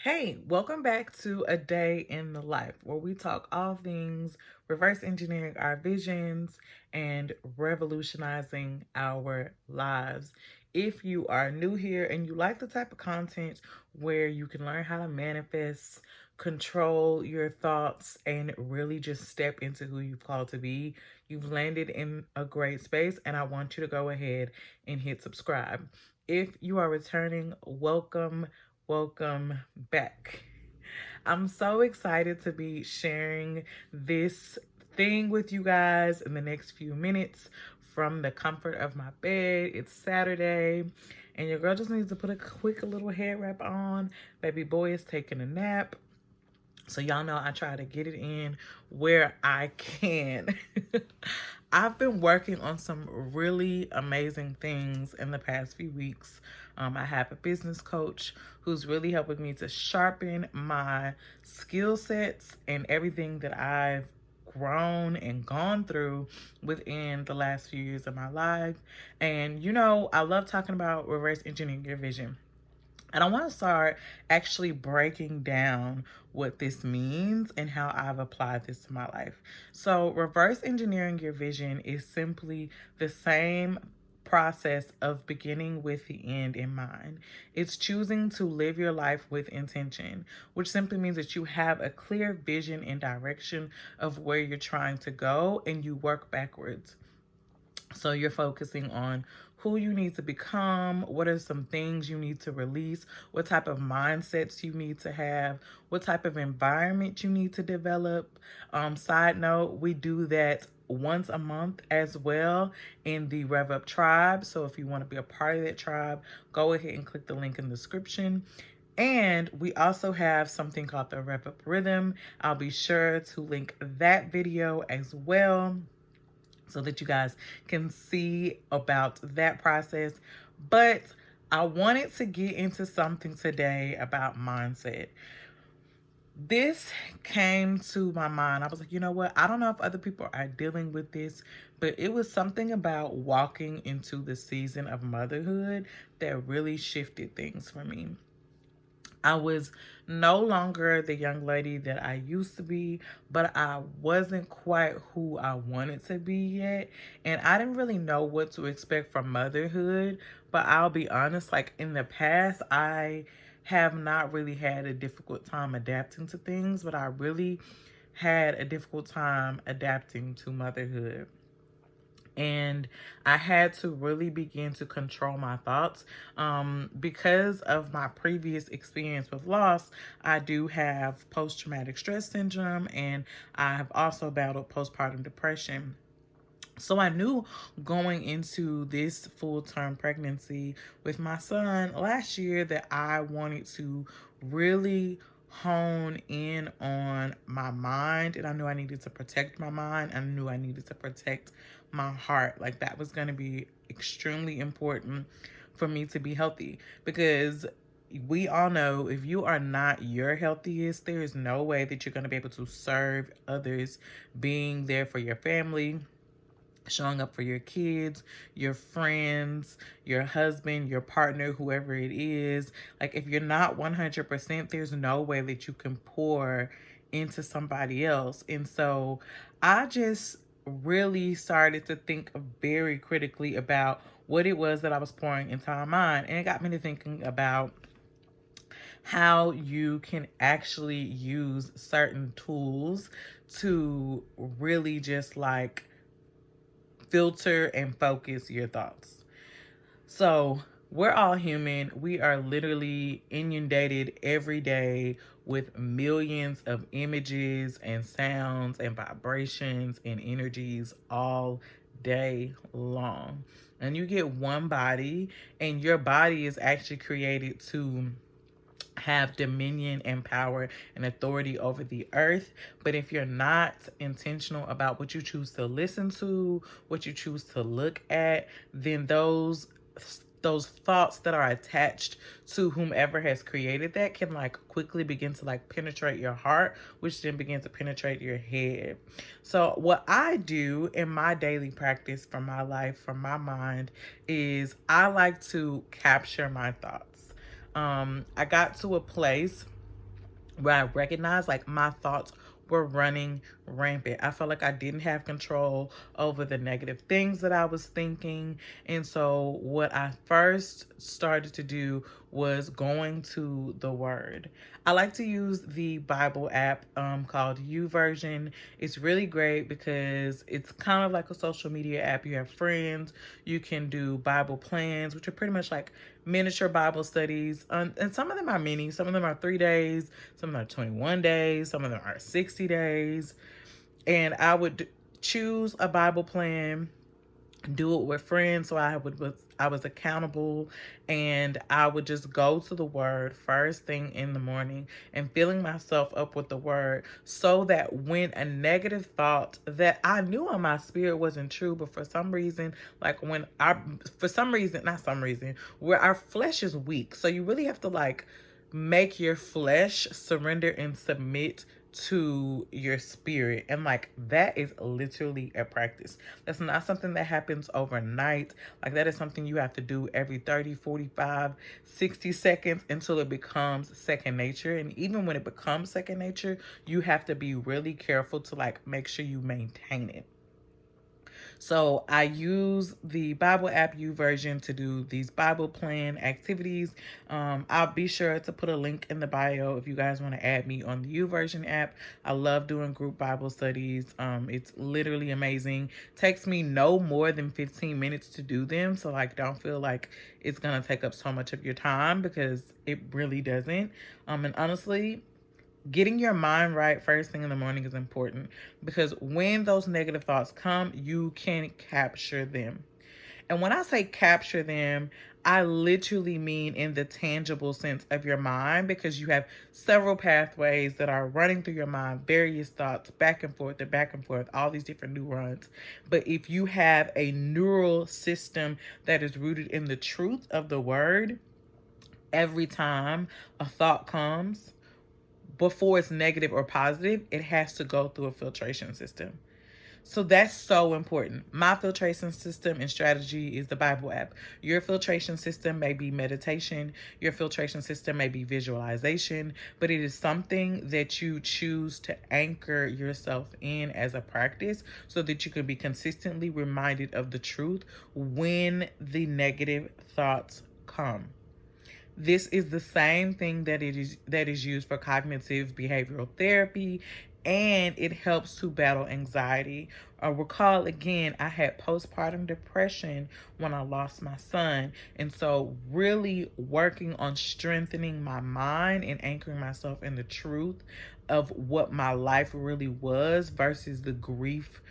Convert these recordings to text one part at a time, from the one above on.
Hey, welcome back to A Day in the Life, where we talk all things reverse engineering our visions and revolutionizing our lives. If you are new here and you like the type of content where you can learn how to manifest, control your thoughts, and really just step into who you've called to be, you've landed in a great space, and I want you to go ahead and hit subscribe. If you are returning, welcome back. I'm so excited to be sharing this thing with you guys in the next few minutes from the comfort of my bed. It's Saturday, and your girl just needs to put a quick little head wrap on. Baby boy is taking a nap. So y'all know I try to get it in where I can. I've been working on some really amazing things in the past few weeks. I have a business coach who's really helping me to sharpen my skill sets and everything that I've grown and gone through within the last few years of my life. And I love talking about reverse engineering your vision. And I want to start actually breaking down what this means and how I've applied this to my life. So, reverse engineering your vision is simply the same process of beginning with the end in mind. It's choosing to live your life with intention, which simply means that you have a clear vision and direction of where you're trying to go and you work backwards. So you're focusing on who you need to become, what are some things you need to release, what type of mindsets you need to have, what type of environment you need to develop. Side note, we do that once a month as well in the Rev Up tribe. So if you want to be a part of that tribe, go ahead and click the link in the description. And we also have something called the Rev Up Rhythm. I'll be sure to link that video as well so that you guys can see about that process. But I wanted to get into something today about mindset. This came to my mind. I was like, you know what? I don't know if other people are dealing with this, but it was something about walking into the season of motherhood that really shifted things for me. I was no longer the young lady that I used to be, but I wasn't quite who I wanted to be yet. And I didn't really know what to expect from motherhood. But I'll be honest, like in the past, I have not really had a difficult time adapting to things, but I really had a difficult time adapting to motherhood. And I had to really begin to control my thoughts. Because of my previous experience with loss, I do have post-traumatic stress syndrome, and I have also battled postpartum depression. So I knew going into this full-term pregnancy with my son last year that I wanted to really hone in on my mind, and I knew I needed to protect my mind. I knew I needed to protect my heart. Like that was going to be extremely important for me to be healthy, because we all know if you are not your healthiest, there is no way that you're going to be able to serve others, being there for your family, showing up for your kids, your friends, your husband, your partner, whoever it is. Like if you're not 100%, there's no way that you can pour into somebody else. And so I just really started to think very critically about what it was that I was pouring into my mind. And it got me to thinking about how you can actually use certain tools to really just like filter and focus your thoughts. So, we're all human. We are literally inundated every day with millions of images and sounds and vibrations and energies all day long. And you get one body, and your body is actually created to have dominion and power and authority over the earth. But if you're not intentional about what you choose to listen to, what you choose to look at, then those thoughts that are attached to whomever has created that can like quickly begin to like penetrate your heart, which then begins to penetrate your head. So what I do in my daily practice for my life, for my mind, is I like to capture my thoughts. I got to a place where I recognized like my thoughts were running rampant. I felt like I didn't have control over the negative things that I was thinking. And so, what I first started to do was going to the Word. I like to use the Bible app called YouVersion. It's really great because it's kind of like a social media app. You have friends, you can do Bible plans, which are pretty much like miniature Bible studies. And some of them are mini, some of them are 3 days, some of them are 21 days, some of them are 60 days. And I would choose a Bible plan, do it with friends, so I was accountable, and I would just go to the Word first thing in the morning and filling myself up with the Word, so that when a negative thought that I knew in my spirit wasn't true, but for some reason, like when I for some reason not some reason where our flesh is weak, so you really have to like make your flesh surrender and submit to your spirit. And like that is literally a practice. That's not something that happens overnight. Like that is something you have to do every 30, 45, 60 seconds until it becomes second nature. And even when it becomes second nature, you have to be really careful to like make sure you maintain it. So I use the Bible app YouVersion to do these Bible plan activities. I'll be sure to put a link in the bio if you guys want to add me on the YouVersion app. I love doing group Bible studies. It's literally amazing. Takes me no more than 15 minutes to do them. So like, don't feel like it's going to take up so much of your time, because it really doesn't. And honestly, getting your mind right first thing in the morning is important, because when those negative thoughts come, you can capture them. And when I say capture them, I literally mean in the tangible sense of your mind, because you have several pathways that are running through your mind, various thoughts back and forth, all these different neurons. But if you have a neural system that is rooted in the truth of the Word, every time a thought comes, before it's negative or positive, it has to go through a filtration system. So that's so important. My filtration system and strategy is the Bible app. Your filtration system may be meditation. Your filtration system may be visualization, but it is something that you choose to anchor yourself in as a practice, so that you can be consistently reminded of the truth when the negative thoughts come. This is the same thing that is used for cognitive behavioral therapy, and it helps to battle anxiety. Recall again, I had postpartum depression when I lost my son, and so really working on strengthening my mind and anchoring myself in the truth of what my life really was versus the grief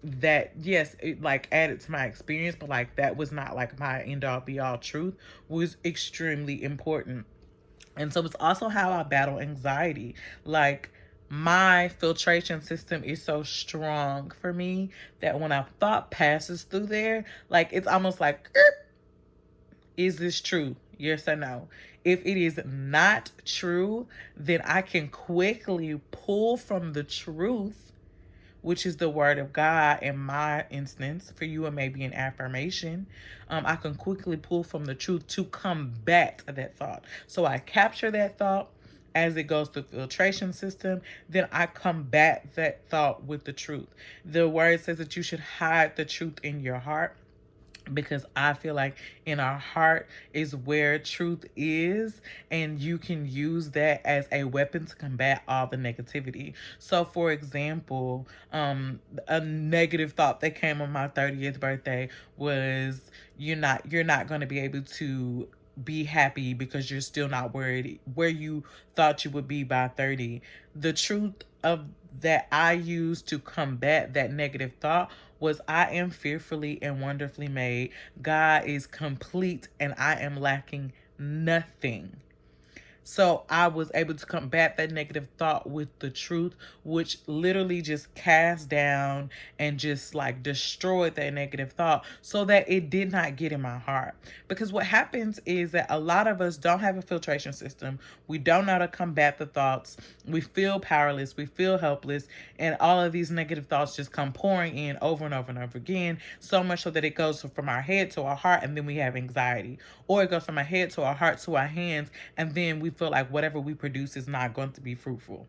that, yes, it like added to my experience, but like that was not like my end all be all truth, was extremely important. And so it's also how I battle anxiety. Like, my filtration system is so strong for me that when a thought passes through there, like it's almost like, is this true? Yes or no? If it is not true, then I can quickly pull from the truth, which is the Word of God in my instance. For you, it may be an affirmation. I can quickly pull from the truth to combat that thought. So I capture that thought as it goes through the filtration system. Then I combat that thought with the truth. The Word says that you should hide the truth in your heart, because I feel like in our heart is where truth is, and you can use that as a weapon to combat all the negativity. So for example, a negative thought that came on my 30th birthday was, you're not going to be able to be happy because you're still not worried where you thought you would be by 30. The truth of that I used to combat that negative thought was, I am fearfully and wonderfully made. God is complete and I am lacking nothing. So I was able to combat that negative thought with the truth, which literally just cast down and just like destroyed that negative thought, so that it did not get in my heart. Because what happens is that a lot of us don't have a filtration system. We don't know how to combat the thoughts. We feel powerless. We feel helpless. And all of these negative thoughts just come pouring in over and over and over again. So much so that it goes from our head to our heart, and then we have anxiety. Or it goes from our head to our heart to our hands, and then we feel like whatever we produce is not going to be fruitful.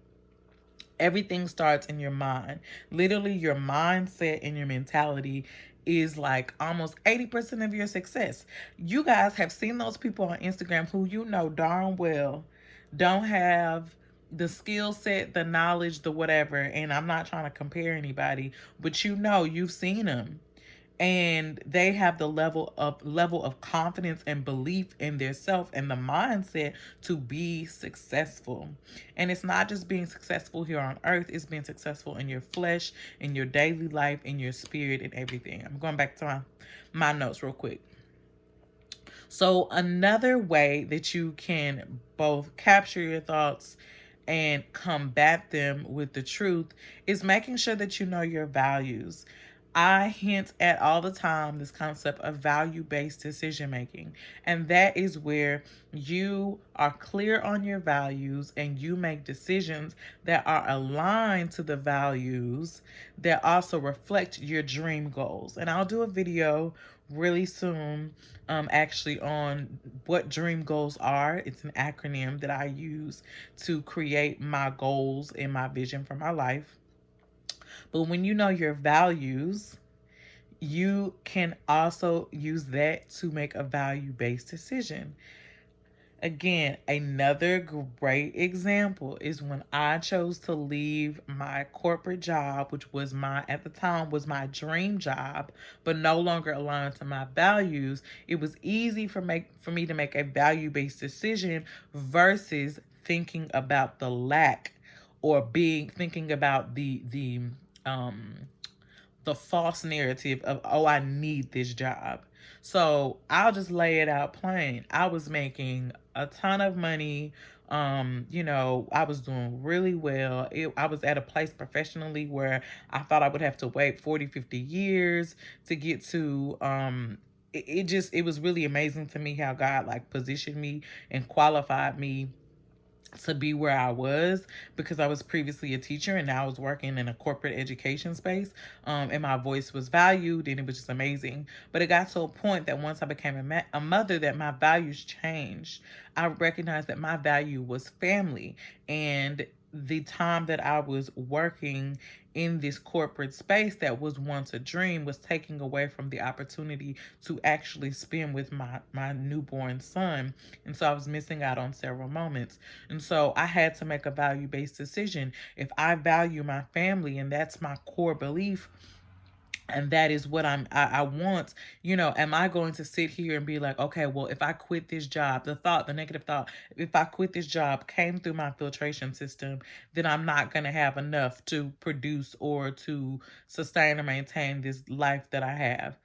Everything starts in your mind. Literally, your mindset and your mentality is like almost 80% of your success. You guys have seen those people on Instagram who you know darn well don't have the skill set, the knowledge, the whatever. And I'm not trying to compare anybody, but you know, you've seen them, and they have the level of confidence and belief in their self and the mindset to be successful. And it's not just being successful here on earth, it's being successful in your flesh, in your daily life, in your spirit, and everything. I'm going back to my notes real quick. So another way that you can both capture your thoughts and combat them with the truth is making sure that you know your values. I hint at all the time this concept of value-based decision making, and that is where you are clear on your values and you make decisions that are aligned to the values that also reflect your dream goals. And I'll do a video really soon, actually, on what dream goals are. It's an acronym that I use to create my goals and my vision for my life. But when you know your values, you can also use that to make a value-based decision. Again, another great example is when I chose to leave my corporate job, which was at the time was my dream job, but no longer aligned to my values. It was easy for me to make a value-based decision versus thinking about the lack, or thinking about the false narrative of, oh, I need this job. So I'll just lay it out plain. I was making a ton of money. I was doing really well. I was at a place professionally where I thought I would have to wait 40, 50 years to get to, it was really amazing to me how God like positioned me and qualified me to be where I was, because I was previously a teacher and now I was working in a corporate education space, and my voice was valued, and it was just amazing. But it got to a point that once I became a mother, that my values changed. I recognized that my value was family, and the time that I was working in this corporate space that was once a dream was taking away from the opportunity to actually spend with my newborn son. And so I was missing out on several moments. And so I had to make a value-based decision. If I value my family and that's my core belief, and that is what I want, am I going to sit here and be like, okay, well, if I quit this job, the negative thought, if I quit this job came through my filtration system, then I'm not going to have enough to produce or to sustain or maintain this life that I have.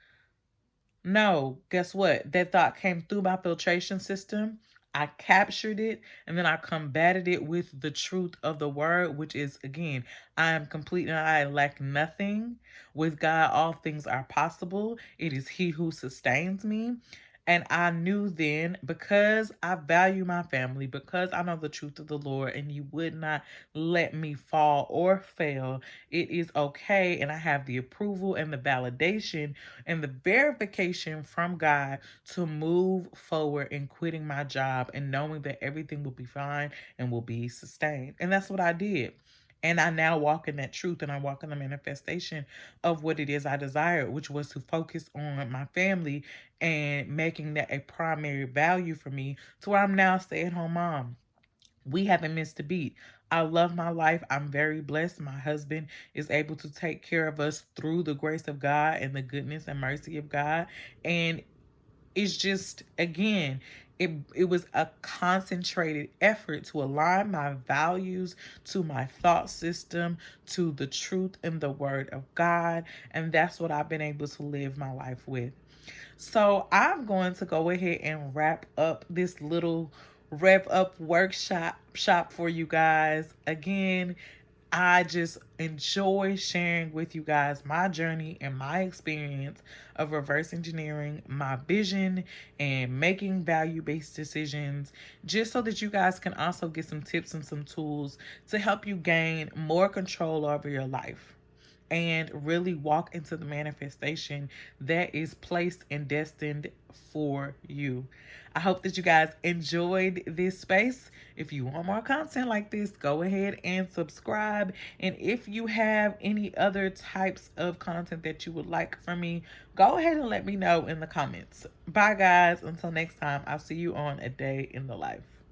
No, guess what? That thought came through my filtration system. I captured it, and then I combated it with the truth of the word, which is, again, I am complete and I lack nothing. With God, all things are possible. It is He who sustains me. And I knew then, because I value my family, because I know the truth of the Lord, and you would not let me fall or fail, it is okay. And I have the approval and the validation and the verification from God to move forward in quitting my job and knowing that everything will be fine and will be sustained. And that's what I did. And I now walk in that truth, and I walk in the manifestation of what it is I desired, which was to focus on my family and making that a primary value for me, to where I'm now a stay-at-home mom. We haven't missed a beat. I love my life. I'm very blessed. My husband is able to take care of us through the grace of God and the goodness and mercy of God. And it's just, again, it was a concentrated effort to align my values to my thought system, to the truth and the word of God. And that's what I've been able to live my life with. So I'm going to go ahead and wrap up this little Rev Up workshop for you guys. Again, I just enjoy sharing with you guys my journey and my experience of reverse engineering my vision and making value-based decisions, just so that you guys can also get some tips and some tools to help you gain more control over your life. and really walk into the manifestation that is placed and destined for you. I hope that you guys enjoyed this space. If you want more content like this, go ahead and subscribe. And if you have any other types of content that you would like from me, go ahead and let me know in the comments. Bye, guys. Until next time, I'll see you on A Day in the Life.